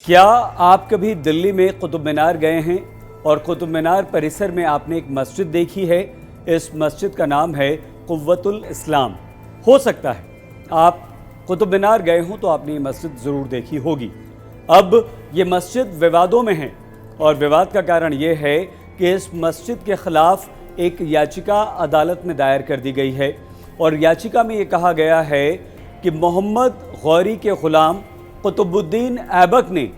क्या आप कभी दिल्ली में कुतुब मीनार गए हैं और कुतुब मीनार परिसर में आपने एक मस्जिद देखी है? इस मस्जिद का नाम है कुव्वतुल इस्लाम। हो सकता है आप कुतुब मीनार गए हों तो आपने ये मस्जिद ज़रूर देखी होगी। अब ये मस्जिद विवादों में है और विवाद का कारण ये है कि इस मस्जिद के ख़िलाफ़ एक याचिका अदालत में दायर कर दी गई है और याचिका में ये कहा गया है कि मोहम्मद गौरी के ग़ुलाम कुतुबुद्दीन ऐबक ने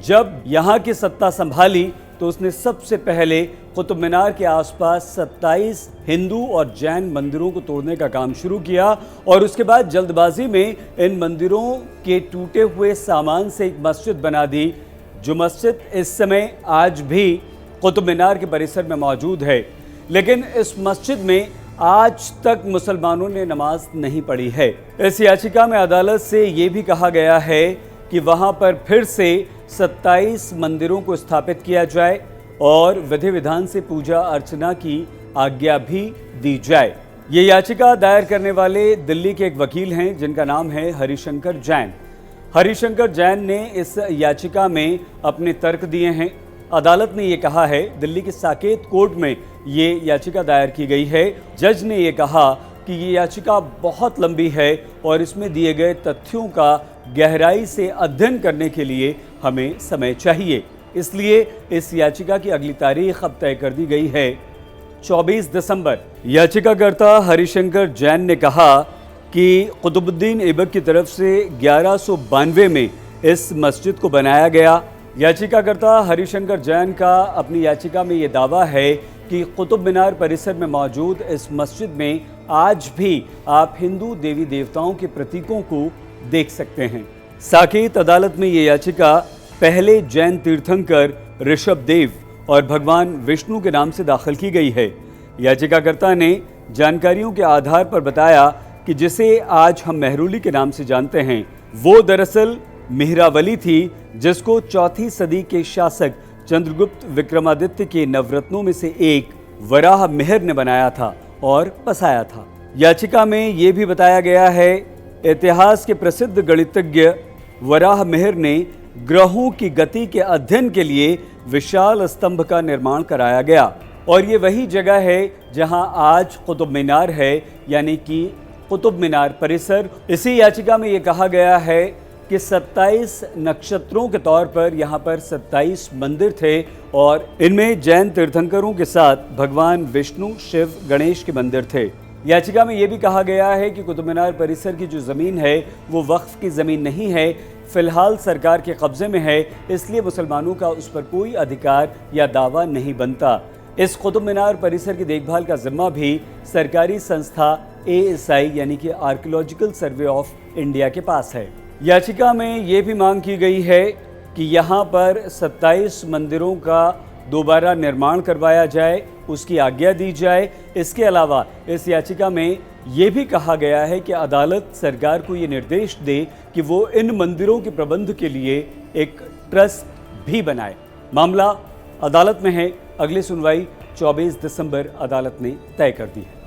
जब यहाँ की सत्ता संभाली तो उसने सबसे पहले कुतुब मीनार के आसपास 27 हिंदू और जैन मंदिरों को तोड़ने का काम शुरू किया और उसके बाद जल्दबाजी में इन मंदिरों के टूटे हुए सामान से एक मस्जिद बना दी, जो मस्जिद इस समय आज भी कुतुब मीनार के परिसर में मौजूद है। लेकिन इस मस्जिद में आज तक मुसलमानों ने नमाज नहीं पढ़ी है। इस याचिका में अदालत से ये भी कहा गया है कि वहाँ पर फिर से 27 मंदिरों को स्थापित किया जाए और विधि विधान से पूजा अर्चना की आज्ञा भी दी जाए। ये याचिका दायर करने वाले दिल्ली के एक वकील हैं जिनका नाम है हरिशंकर जैन। हरिशंकर जैन ने इस याचिका में अपने तर्क दिए हैं। अदालत ने ये कहा है, दिल्ली के साकेत कोर्ट में ये याचिका दायर की गई है। जज ने ये कहा कि ये याचिका बहुत लंबी है और इसमें दिए गए तथ्यों का गहराई से अध्ययन करने के लिए हमें समय चाहिए। इसलिए इस याचिका की अगली तारीख अब तय कर दी गई है 24 दिसंबर। याचिकाकर्ता हरिशंकर जैन ने कहा कि कुतुबुद्दीन ऐबक की तरफ से 1192 में इस मस्जिद को बनाया गया। याचिकाकर्ता हरिशंकर जैन का अपनी याचिका में ये दावा है कि कुतुब मीनार परिसर में मौजूद इस मस्जिद में आज भी आप हिंदू देवी देवताओं के प्रतीकों को देख सकते हैं। साकेत अदालत में ये याचिका पहले जैन तीर्थंकर ऋषभ देव और भगवान विष्णु के नाम से दाखिल की गई है। याचिकाकर्ता ने जानकारियों के आधार पर बताया कि जिसे आज हम मेहरुली के नाम से जानते हैं, वो दरअसल मिहरावली थी, जिसको 4वीं सदी के शासक चंद्रगुप्त विक्रमादित्य के नवरत्नों में से एक वराह मिहिर ने बनाया था और बसाया था। याचिका में ये भी बताया गया है, इतिहास के प्रसिद्ध गणितज्ञ वराह मिहिर ने ग्रहों की गति के अध्ययन के लिए विशाल स्तंभ का निर्माण कराया गया और ये वही जगह है जहां आज कुतुब मीनार है, यानी कि कुतुब मीनार परिसर। इसी याचिका में ये कहा गया है कि 27 नक्षत्रों के तौर पर यहाँ पर 27 मंदिर थे और इनमें जैन तीर्थंकरों के साथ भगवान विष्णु, शिव, गणेश के मंदिर थे। याचिका में यह भी कहा गया है कि कुतुब मीनार परिसर की जो ज़मीन है वो वक्फ की ज़मीन नहीं है, फ़िलहाल सरकार के कब्ज़े में है, इसलिए मुसलमानों का उस पर कोई अधिकार या दावा नहीं बनता। इस कुतुब मीनार परिसर की देखभाल का जिम्मा भी सरकारी संस्था ASI यानी कि आर्कियोलॉजिकल सर्वे ऑफ इंडिया के पास है। याचिका में ये भी मांग की गई है कि यहाँ पर 27 मंदिरों का दोबारा निर्माण करवाया जाए, उसकी आज्ञा दी जाए। इसके अलावा इस याचिका में ये भी कहा गया है कि अदालत सरकार को ये निर्देश दे कि वो इन मंदिरों के प्रबंध के लिए एक ट्रस्ट भी बनाए। मामला अदालत में है, अगली सुनवाई 24 दिसंबर अदालत ने तय कर दी है।